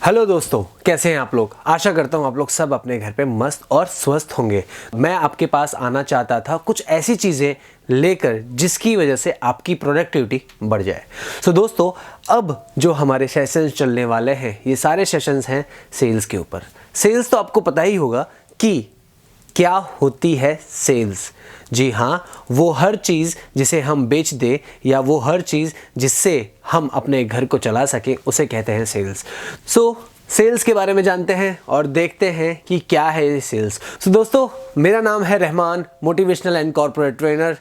Hello दोस्तों, कैसे हैं आप लोग। आशा करता हूं आप लोग सब अपने घर पे मस्त और स्वस्थ होंगे। मैं आपके पास आना चाहता था कुछ ऐसी चीज़ें लेकर जिसकी वजह से आपकी प्रोडक्टिविटी बढ़ जाए। सो दोस्तों, अब जो हमारे सेशंस चलने वाले हैं ये सारे सेशंस हैं सेल्स के ऊपर। सेल्स तो आपको पता ही होगा कि क्या होती है सेल्स। जी हाँ, वो हर चीज़ जिसे हम बेच दें या वो हर चीज़ जिससे हम अपने घर को चला सकें उसे कहते हैं सेल्स। सेल्स के बारे में जानते हैं और देखते हैं कि क्या है ये सेल्स। दोस्तों, मेरा नाम है Rahman, motivational and corporate trainer.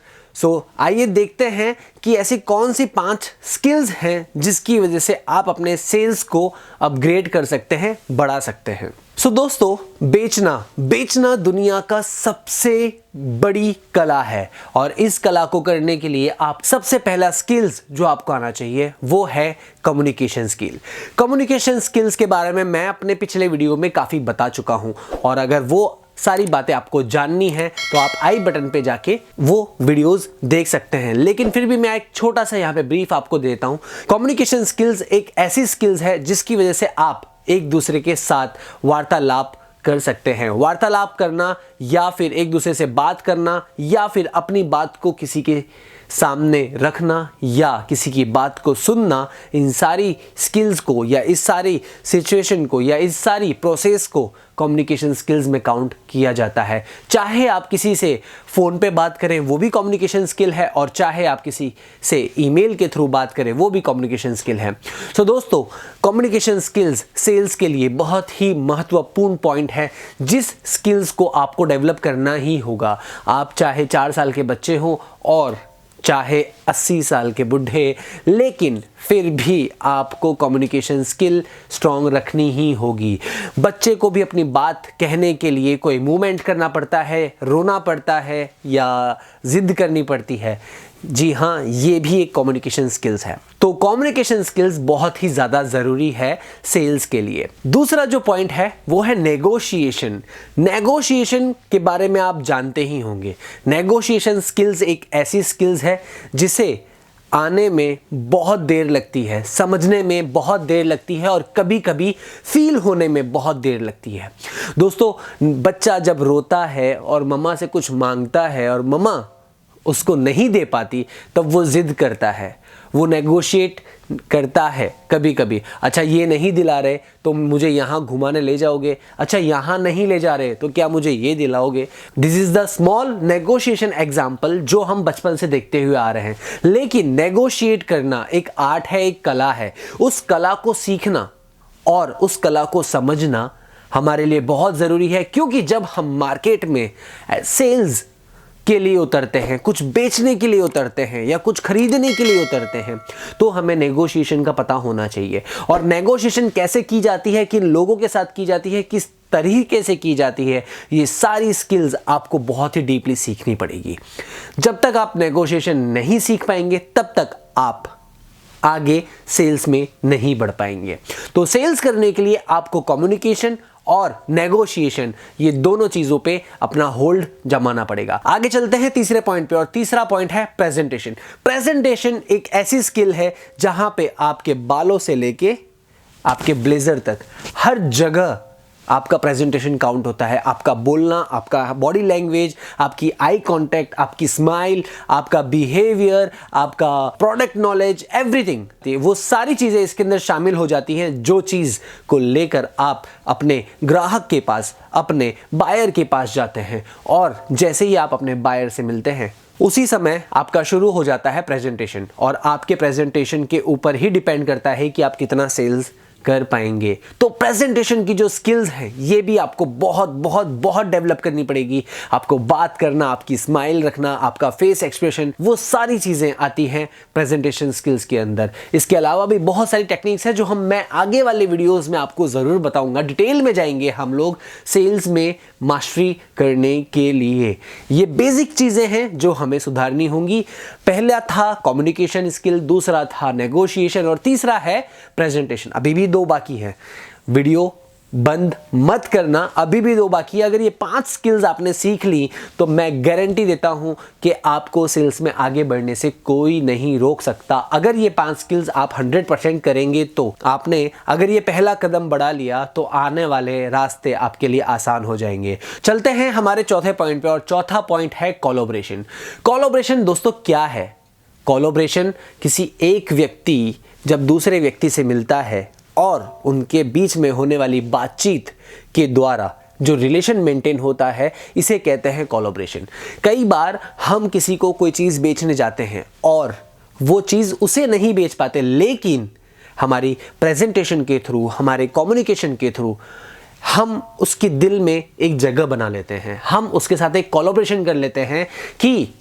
आइए देखते हैं कि ऐसी कौन सी 5 स्किल्स हैं जिसकी वजह से आप अपने सेल्स को अपग्रेड कर सकते हैं, बढ़ा सकते हैं। दोस्तों, बेचना दुनिया का सबसे बड़ी कला है और इस कला को करने के लिए आप सबसे पहला स्किल्स जो आपको आना चाहिए वो है कम्युनिकेशन स्किल। कम्युनिकेशन स्किल्स के बारे में मैं अपने पिछले वीडियो में काफ़ी बता चुका हूं और अगर वो सारी बातें आपको जाननी है तो आप आई बटन पे जाके वो वीडियोस देख सकते हैं। लेकिन फिर भी मैं एक छोटा सा यहाँ पे ब्रीफ आपको देता हूँ। कम्युनिकेशन स्किल्स एक ऐसी स्किल्स है जिसकी वजह से आप एक दूसरे के साथ वार्तालाप कर सकते हैं। वार्तालाप करना या फिर एक दूसरे से बात करना या फिर अपनी बात को किसी के सामने रखना या किसी की बात को सुनना, इन सारी स्किल्स को या इस सारी सिचुएशन को या इस सारी प्रोसेस को कम्युनिकेशन स्किल्स में काउंट किया जाता है। चाहे आप किसी से फ़ोन पे बात करें वो भी कम्युनिकेशन स्किल है और चाहे आप किसी से ईमेल के थ्रू बात करें वो भी कम्युनिकेशन स्किल है। दोस्तों, कम्युनिकेशन स्किल्स सेल्स के लिए बहुत ही महत्वपूर्ण पॉइंट है जिस स्किल्स को आपको डेवलप करना ही होगा। आप चाहे 4 साल के बच्चे हों और चाहे 80 साल के बुढ़े, लेकिन फिर भी आपको कम्युनिकेशन स्किल स्ट्रॉन्ग रखनी ही होगी। बच्चे को भी अपनी बात कहने के लिए कोई मूवमेंट करना पड़ता है, रोना पड़ता है या जिद करनी पड़ती है। जी हाँ, ये भी एक कम्युनिकेशन स्किल्स है। तो कम्युनिकेशन स्किल्स बहुत ही ज़्यादा ज़रूरी है सेल्स के लिए। दूसरा जो पॉइंट है वो है नेगोशिएशन। नेगोशिएशन के बारे में आप जानते ही होंगे। नेगोशिएशन स्किल्स एक ऐसी स्किल्स है जिसे आने में बहुत देर लगती है, समझने में बहुत देर लगती है और कभी कभी फील होने में बहुत देर लगती है। दोस्तों, बच्चा जब रोता है और मम्मा से कुछ मांगता है और मम्मा उसको नहीं दे पाती तब वो जिद करता है, वो नेगोशिएट करता है कभी कभी। अच्छा, ये नहीं दिला रहे तो मुझे यहाँ घुमाने ले जाओगे, अच्छा यहाँ नहीं ले जा रहे तो क्या मुझे ये दिलाओगे। This is the small negotiation example जो हम बचपन से देखते हुए आ रहे हैं। लेकिन नेगोशिएट करना एक आर्ट है, एक कला है। उस कला को सीखना और उस कला को समझना हमारे लिए बहुत ज़रूरी है, क्योंकि जब हम मार्केट में सेल्स के लिए उतरते हैं, कुछ बेचने के लिए उतरते हैं या कुछ खरीदने के लिए उतरते हैं तो हमें नेगोशिएशन का पता होना चाहिए। और नेगोशिएशन कैसे की जाती है, किन लोगों के साथ की जाती है, किस तरीके से की जाती है, ये सारी स्किल्स आपको बहुत ही डीपली सीखनी पड़ेगी। जब तक आप नेगोशिएशन नहीं सीख पाएंगे तब तक आप आगे सेल्स में नहीं बढ़ पाएंगे। तो सेल्स करने के लिए आपको कम्युनिकेशन और नेगोशिएशन, ये दोनों चीजों पे अपना होल्ड जमाना पड़ेगा। आगे चलते हैं तीसरे पॉइंट पे और तीसरा पॉइंट है प्रेजेंटेशन। प्रेजेंटेशन एक ऐसी स्किल है जहां पे आपके बालों से लेके आपके ब्लेजर तक हर जगह आपका प्रेजेंटेशन काउंट होता है। आपका बोलना, आपका बॉडी लैंग्वेज, आपकी आई कांटेक्ट, आपकी स्माइल, आपका बिहेवियर, आपका प्रोडक्ट नॉलेज, एवरीथिंग, वो सारी चीज़ें इसके अंदर शामिल हो जाती हैं जो चीज़ को लेकर आप अपने ग्राहक के पास, अपने बायर के पास जाते हैं। और जैसे ही आप अपने बायर से मिलते हैं उसी समय आपका शुरू हो जाता है प्रेजेंटेशन। और आपके प्रेजेंटेशन के ऊपर ही डिपेंड करता है कि आप कितना सेल्स कर पाएंगे। तो प्रेजेंटेशन की जो स्किल्स हैं ये भी आपको बहुत बहुत बहुत डेवलप करनी पड़ेगी। आपको बात करना, आपकी स्माइल रखना, आपका फेस एक्सप्रेशन, वो सारी चीज़ें आती हैं प्रेजेंटेशन स्किल्स के अंदर। इसके अलावा भी बहुत सारी टेक्निक्स हैं जो मैं आगे वाले वीडियोस में आपको ज़रूर बताऊंगा। डिटेल में जाएंगे हम लोग सेल्स में मास्टरी करने के लिए। ये बेसिक चीज़ें हैं जो हमें सुधारनी होंगी। पहला था कम्युनिकेशन स्किल, दूसरा था नेगोशिएशन और तीसरा है प्रेजेंटेशन। अभी भी 2 बाकी हैं। वीडियो बंद मत करना, अभी भी 2 बाकी है। अगर ये 5 स्किल्स आपने सीख ली तो मैं गारंटी देता हूं कि आपको सेल्स में आगे बढ़ने से कोई नहीं रोक सकता। अगर ये 5 स्किल्स आप 100% करेंगे तो आपने अगर ये पहला कदम बढ़ा लिया तो आने वाले रास्ते आपके लिए आसान हो जाएंगे। चलते हैं हमारे चौथे पॉइंट पे, और चौथा पॉइंट है कोलैबोरेशन। कोलैबोरेशन दोस्तों क्या है? कोलैबोरेशन किसी एक व्यक्ति जब दूसरे व्यक्ति से मिलता है और उनके बीच में होने वाली बातचीत के द्वारा जो रिलेशन मेंटेन होता है, इसे कहते हैं कोलैबोरेशन। कई बार हम किसी को कोई चीज़ बेचने जाते हैं और वो चीज़ उसे नहीं बेच पाते, लेकिन हमारी प्रेजेंटेशन के थ्रू, हमारे कम्युनिकेशन के थ्रू हम उसके दिल में एक जगह बना लेते हैं। हम उसके साथ एक कोलैबोरेशन कर लेते हैं कि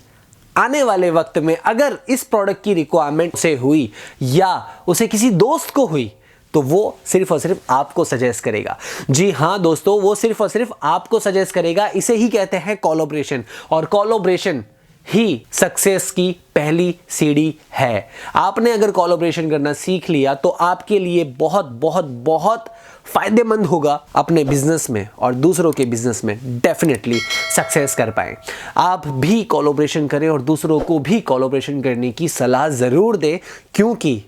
आने वाले वक्त में अगर इस प्रोडक्ट की रिक्वायरमेंट उसे हुई या उसे किसी दोस्त को हुई तो वो सिर्फ और सिर्फ आपको सजेस्ट करेगा। जी हाँ दोस्तों, वो सिर्फ और सिर्फ आपको सजेस्ट करेगा। इसे ही कहते हैं कोलैबोरेशन, और कोलैबोरेशन ही सक्सेस की पहली सीढ़ी है। आपने अगर कोलैबोरेशन करना सीख लिया तो आपके लिए बहुत बहुत बहुत फायदेमंद होगा अपने बिजनेस में, और दूसरों के बिजनेस में डेफिनेटली सक्सेस कर पाएं। आप भी कोलैबोरेशन करें और दूसरों को भी कोलैबोरेशन करने की सलाह ज़रूर दें, क्योंकि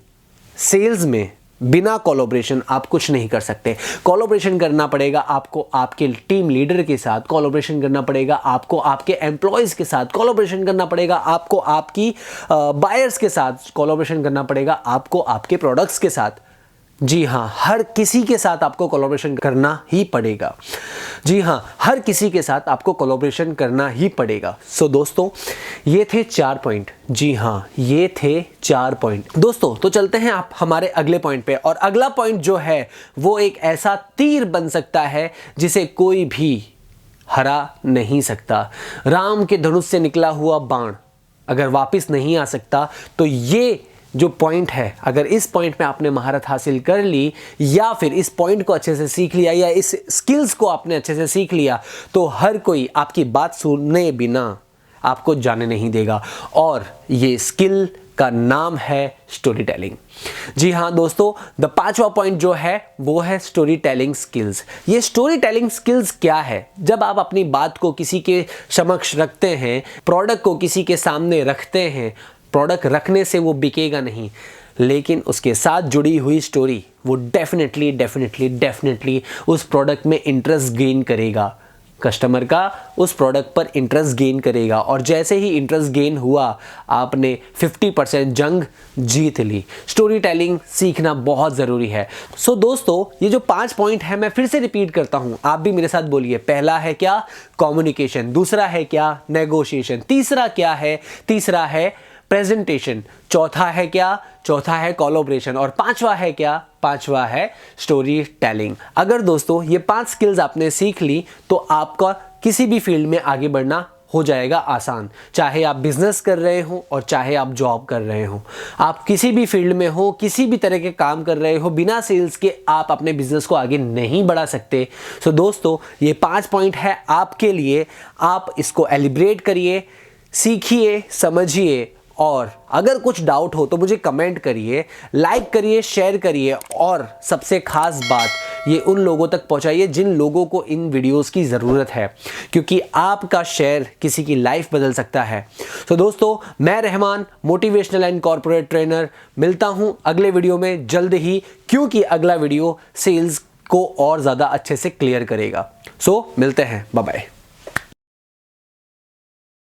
सेल्स में बिना कोलैबोरेशन आप कुछ नहीं कर सकते। कोलैबोरेशन करना पड़ेगा आपको आपके टीम लीडर के साथ, कोलैबोरेशन करना पड़ेगा आपको आपके एम्प्लॉयज़ के साथ, कोलैबोरेशन करना पड़ेगा आपको आपकी बायर्स के साथ, कोलैबोरेशन करना पड़ेगा आपको आपके प्रोडक्ट्स के साथ। जी हाँ, हर किसी के साथ आपको कोलैबोरेशन करना ही पड़ेगा। जी हाँ, हर किसी के साथ आपको कोलैबोरेशन करना ही पड़ेगा। सो दोस्तों, ये थे 4 पॉइंट। जी हाँ, ये थे 4 पॉइंट दोस्तों। तो चलते हैं आप हमारे अगले पॉइंट पे, और अगला पॉइंट जो है वो एक ऐसा तीर बन सकता है जिसे कोई भी हरा नहीं सकता। राम के धनुष से निकला हुआ बाण अगर वापस नहीं आ सकता, तो ये जो पॉइंट है, अगर इस पॉइंट में आपने महारत हासिल कर ली या फिर इस पॉइंट को अच्छे से सीख लिया या इस स्किल्स को आपने अच्छे से सीख लिया, तो हर कोई आपकी बात सुने बिना आपको जाने नहीं देगा। और ये स्किल का नाम है स्टोरी टेलिंग। जी हाँ दोस्तों, द 5वां पॉइंट जो है वो है स्टोरी टेलिंग स्किल्स। ये स्टोरी टेलिंग स्किल्स क्या है? जब आप अपनी बात को किसी के समक्ष रखते हैं, प्रोडक्ट को किसी के सामने रखते हैं, प्रोडक्ट रखने से वो बिकेगा नहीं, लेकिन उसके साथ जुड़ी हुई स्टोरी वो डेफिनेटली उस प्रोडक्ट में इंटरेस्ट गेन करेगा। कस्टमर का उस प्रोडक्ट पर इंटरेस्ट गेन करेगा, और जैसे ही इंटरेस्ट गेन हुआ, आपने 50% जंग जीत ली। स्टोरी टेलिंग सीखना बहुत ज़रूरी है। सो दोस्तों, ये जो 5 पॉइंट है मैं फिर से रिपीट करता हूँ, आप भी मेरे साथ बोलिए। पहला है क्या? कम्युनिकेशन। दूसरा है क्या? नेगोशिएशन। तीसरा क्या है? तीसरा है प्रेजेंटेशन। चौथा है क्या? चौथा है कोलैबोरेशन। और 5वां है क्या? 5वां है स्टोरी टेलिंग। अगर दोस्तों ये 5 स्किल्स आपने सीख ली तो आपका किसी भी फील्ड में आगे बढ़ना हो जाएगा आसान। चाहे आप बिजनेस कर रहे हो और चाहे आप जॉब कर रहे हो, आप किसी भी फील्ड में हो, किसी भी तरह के काम कर रहे हो, बिना सेल्स के आप अपने बिजनेस को आगे नहीं बढ़ा सकते। सो दोस्तों, ये 5 पॉइंट है आपके लिए। आप इसको एलिब्रेट करिए, सीखिए, समझिए, और अगर कुछ डाउट हो तो मुझे कमेंट करिए, लाइक करिए, शेयर करिए, और सबसे खास बात ये उन लोगों तक पहुंचाइए जिन लोगों को इन वीडियोस की ज़रूरत है, क्योंकि आपका शेयर किसी की लाइफ बदल सकता है। तो दोस्तों, मैं Rahman, motivational and corporate trainer, मिलता हूं अगले वीडियो में जल्द ही, क्योंकि अगला वीडियो सेल्स को और ज़्यादा अच्छे से क्लियर करेगा। सो मिलते हैं, बाय बाय।